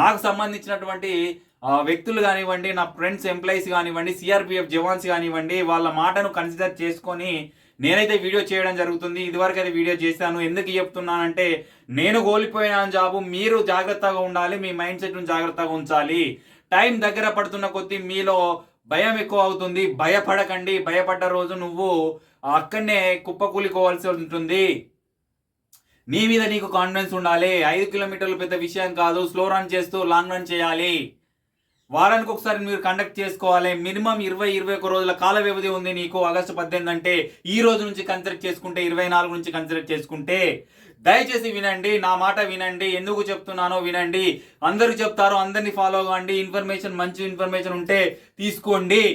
నాకు సంబంధించినటువంటి వ్యక్తులు కానివ్వండి, నా ఫ్రెండ్స్ ఎంప్లాయీస్ కానివ్వండి, సిఆర్పిఎఫ్ జవాన్స్ కానివ్వండి, వాళ్ళ మాటను కన్సిడర్ చేసుకొని నేనైతే వీడియో చేయడం జరుగుతుంది. ఇదివరకు అయితే వీడియో చేశాను. ఎందుకు చెప్తున్నానంటే నేను కోల్పోయిన జాబు, మీరు జాగ్రత్తగా ఉండాలి, మీ మైండ్ సెట్ను జాగ్రత్తగా ఉంచాలి. టైం దగ్గర పడుతున్న కొద్దీ మీలో భయం ఎక్కువ అవుతుంది. భయపడకండి. భయపడ్డ రోజు నువ్వు అక్కడనే కుప్పకూలికోవాల్సి ఉంటుంది. నీ మీద నీకు కాన్ఫిడెన్స్ ఉండాలి. 5 కిలోమీటర్లు పెద్ద విషయం కాదు. స్లో రన్ చేస్తూ లాంగ్ రన్ చేయాలి. వారానికి ఒకసారి మీరు కండక్ట్ చేసుకోవాలి. మినిమం 20-21 రోజుల కాల వ్యవధి ఉంది నీకు. ఆగస్టు 18 అంటే ఈ రోజు నుంచి కన్సిడర్ చేసుకుంటే, 24 నుంచి కన్సిడర్ చేసుకుంటే, దయచేసి వినండి, నా మాట వినండి. ఎందుకు చెప్తున్నానో వినండి. అందరూ చెప్తారు, అందరినీ ఫాలో అవ్వండి. ఇన్ఫర్మేషన్, మంచి ఇన్ఫర్మేషన్ ఉంటే తీసుకోండి.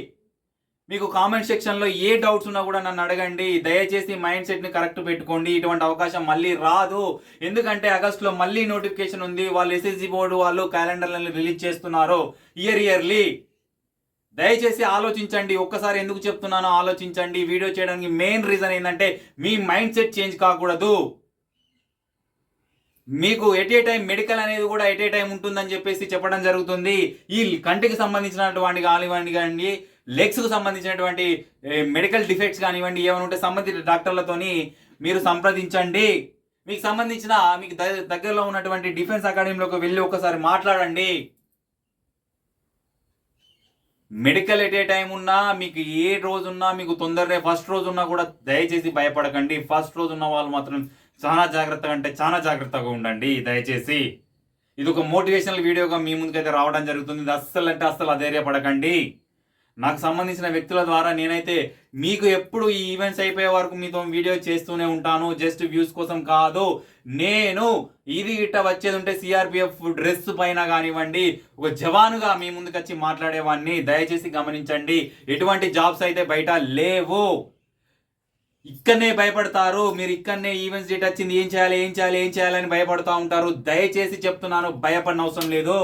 మీకు కామెంట్ సెక్షన్లో ఏ డౌట్స్ ఉన్నా కూడా నన్ను అడగండి. దయచేసి మైండ్ సెట్ని కరెక్ట్ పెట్టుకోండి. ఇటువంటి అవకాశం మళ్ళీ రాదు. ఎందుకంటే ఆగస్టులో మళ్ళీ నోటిఫికేషన్ ఉంది. వాళ్ళు ఎస్ఎస్సి బోర్డు వాళ్ళు క్యాలెండర్లను రిలీజ్ చేస్తున్నారు ఇయర్లీ. దయచేసి ఆలోచించండి. ఒక్కసారి ఎందుకు చెప్తున్నానో ఆలోచించండి. వీడియో చేయడానికి మెయిన్ రీజన్ ఏంటంటే మీ మైండ్ సెట్ చేంజ్ కాకూడదు. మీకు ఎట్ ఏ టైం మెడికల్ అనేది కూడా ఎట్ ఏ టైం ఉంటుందని చెప్పేసి చెప్పడం జరుగుతుంది. ఈ కంటికి సంబంధించినటువంటి కానివ్వండి, లెగ్స్కు సంబంధించినటువంటి మెడికల్ డిఫెక్ట్స్ కానివ్వండి, ఏమైనా ఉంటే సంబంధిత డాక్టర్లతోని మీరు సంప్రదించండి. మీకు సంబంధించిన మీకు దగ్గరలో ఉన్నటువంటి డిఫెన్స్ అకాడమీలోకి వెళ్ళి ఒకసారి మాట్లాడండి. మెడికల్ ఎట్ ఏ టైం ఉన్నా, మీకు ఏ రోజున్నా, మీకు తొందరగా ఫస్ట్ రోజు ఉన్నా కూడా దయచేసి భయపడకండి. ఫస్ట్ రోజు ఉన్న వాళ్ళు మాత్రం చాలా జాగ్రత్తగా, అంటే చాలా జాగ్రత్తగా ఉండండి దయచేసి. ఇది ఒక మోటివేషనల్ వీడియోగా మీ ముందుకైతే రావడం జరుగుతుంది. ఇది అస్సలు అధైర్యపడకండి. నాకు సంబంధించిన వ్యక్తుల ద్వారా నేనైతే మీకు ఎప్పుడు ఈ ఈవెంట్స్ అయిపోయే వరకు మీతో వీడియో చేస్తూనే ఉంటాను. జస్ట్ వ్యూస్ కోసం కాదు. నేను ఇది ఇట్ట వచ్చేది ఉంటే సిఆర్పిఎఫ్ డ్రెస్ పైన కానివ్వండి, ఒక జవానుగా మీ ముందుకు వచ్చి మాట్లాడేవాడిని. దయచేసి గమనించండి. ఎటువంటి జాబ్స్ అయితే బయట లేవు. ఇక్కడనే భయపడతారు. మీరు ఇక్కడనే ఈవెంట్స్ డేట్ వచ్చింది, ఏం చేయాలని భయపడుతూ ఉంటారు. దయచేసి చెప్తున్నాను, భయపడిన అవసరం లేదు.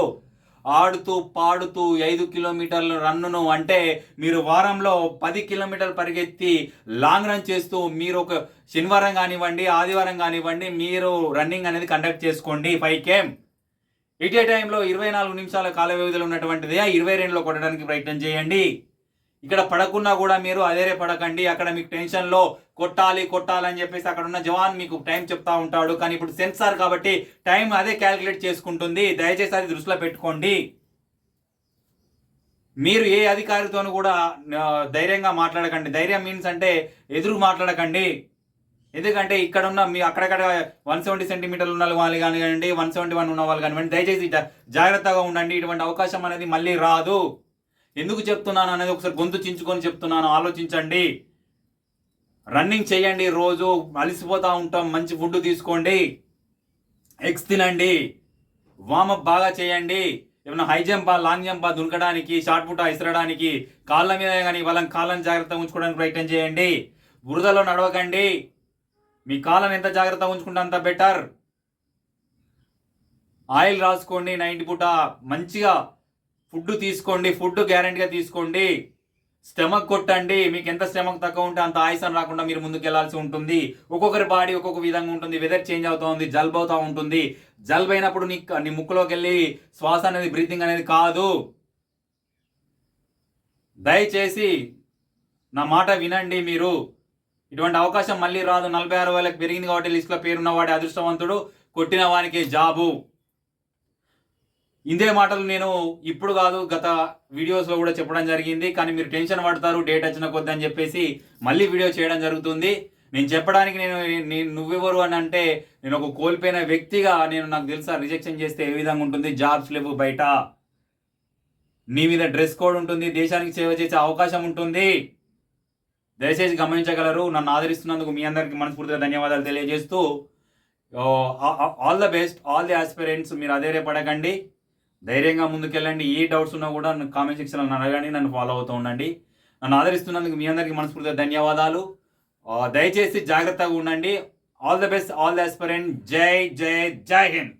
ఆడుతూ పాడుతూ 5 కిలోమీటర్ల రన్నును, అంటే మీరు వారంలో 10 కిలోమీటర్లు పరిగెత్తి లాంగ్ రన్ చేస్తూ మీరు ఒక శనివారం కానివ్వండి, ఆదివారం కానివ్వండి, మీరు రన్నింగ్ అనేది కండక్ట్ చేసుకోండి. 5K ఇటే టైంలో 24 నిమిషాల కాల వ్యవధిలో ఉన్నటువంటిది 22లో కొట్టడానికి ప్రయత్నం చేయండి. ఇక్కడ పడకున్నా కూడా మీరు పడకండి. అక్కడ మీకు టెన్షన్లో కొట్టాలని చెప్పేసి అక్కడ ఉన్న జవాన్ మీకు టైం చెప్తా ఉంటాడు. కానీ ఇప్పుడు సెన్సార్ కాబట్టి టైం అదే క్యాలిక్యులేట్ చేసుకుంటుంది. దయచేసి అది దృష్టిలో పెట్టుకోండి. మీరు ఏ అధికారితోనూ కూడా ధైర్యంగా మాట్లాడకండి. ధైర్యం మీన్స్ అంటే ఎదురు మాట్లాడకండి. ఎందుకంటే ఇక్కడ ఉన్న మీ అక్కడక్కడ 170 సెంటీమీటర్లు ఉన్న వాళ్ళు కానివ్వండి, 171 ఉన్న వాళ్ళు కానివ్వండి, దయచేసి జాగ్రత్తగా ఉండండి. ఇటువంటి అవకాశం అనేది మళ్ళీ రాదు. ఎందుకు చెప్తున్నాను అనేది ఒకసారి గొంతు చించుకొని చెప్తున్నాను. ఆలోచించండి. రన్నింగ్ చేయండి. రోజు అలసిపోతూ ఉంటాం. మంచి ఫుడ్ తీసుకోండి. ఎగ్స్ తినండి. వామప్ బాగా చేయండి. ఏమైనా హై జంపా, లాంగ్ జంపా దునకడానికి, షార్ట్ పుటా ఇసరడానికి, కాళ్ళ మీద కానీ వాళ్ళని కాళ్ళని జాగ్రత్తగా ఉంచుకోవడానికి ప్రయత్నం చేయండి. బురదలో నడవకండి. మీ కాళ్ళని ఎంత జాగ్రత్తగా ఉంచుకుంటే అంత బెటర్. ఆయిల్ రాసుకోండి. 90 పూట మంచిగా ఫుడ్ తీసుకోండి. ఫుడ్ గ్యారెంటీగా తీసుకోండి. స్టమక్ కొట్టండి. మీకు ఎంత స్టమక్ తక్కువ ఉంటే అంత ఆయాసం రాకుండా మీరు ముందుకు వెళ్లాల్సి ఉంటుంది. ఒక్కొక్కరి బాడీ ఒక్కొక్క విధంగా ఉంటుంది. వెదర్ చేంజ్ అవుతూ ఉంది. జలుబు అవుతూ ఉంటుంది. జలుబు అయినప్పుడు నీ ముక్కులోకి వెళ్ళి శ్వాస అనేది, బ్రీతింగ్ అనేది కాదు. దయచేసి నా మాట వినండి. మీరు ఇటువంటి అవకాశం మళ్ళీ రాదు. 46,000 పెరిగింది కాబట్టి లిస్టులో పేరున్నవాడి అదృష్టవంతుడు, కొట్టిన వానికి జాబు. ఇదే మాటలు నేను ఇప్పుడు కాదు, గత వీడియోస్లో కూడా చెప్పడం జరిగింది. కానీ మీరు టెన్షన్ పడతారు డేట్ వచ్చిన కొద్ది అని చెప్పేసి మళ్ళీ వీడియో చేయడం జరుగుతుంది. నేను చెప్పడానికి నువ్వెవరు అని అంటే, నేను ఒక కోల్పోయిన వ్యక్తిగా నాకు తెలుసా రిజెక్షన్ చేస్తే ఏ విధంగా ఉంటుంది. జాబ్స్ లేవు బయట. నీ మీద డ్రెస్ కోడ్ ఉంటుంది. దేశానికి సేవ చేసే అవకాశం ఉంటుంది. దయచేసి గమనించగలరు. నన్ను ఆదరిస్తున్నందుకు మీ అందరికీ మనస్ఫూర్తిగా ధన్యవాదాలు తెలియజేస్తూ, all the best all the aspirants. మీరు అధైర్యపడకండి. ధైర్యంగా ముందుకెళ్ళండి. ఏ డౌట్స్ ఉన్నా కూడా కామెంట్ సెక్షన్లో నన్ను అడగండి. నన్ను ఫాలో అవుతూ ఉండండి. నన్ను ఆదరిస్తున్నందుకు మీ అందరికీ మనస్ఫూర్తిగా ధన్యవాదాలు. దయచేసి జాగ్రత్తగా ఉండండి. All the best all the aspirant. జై హింద్.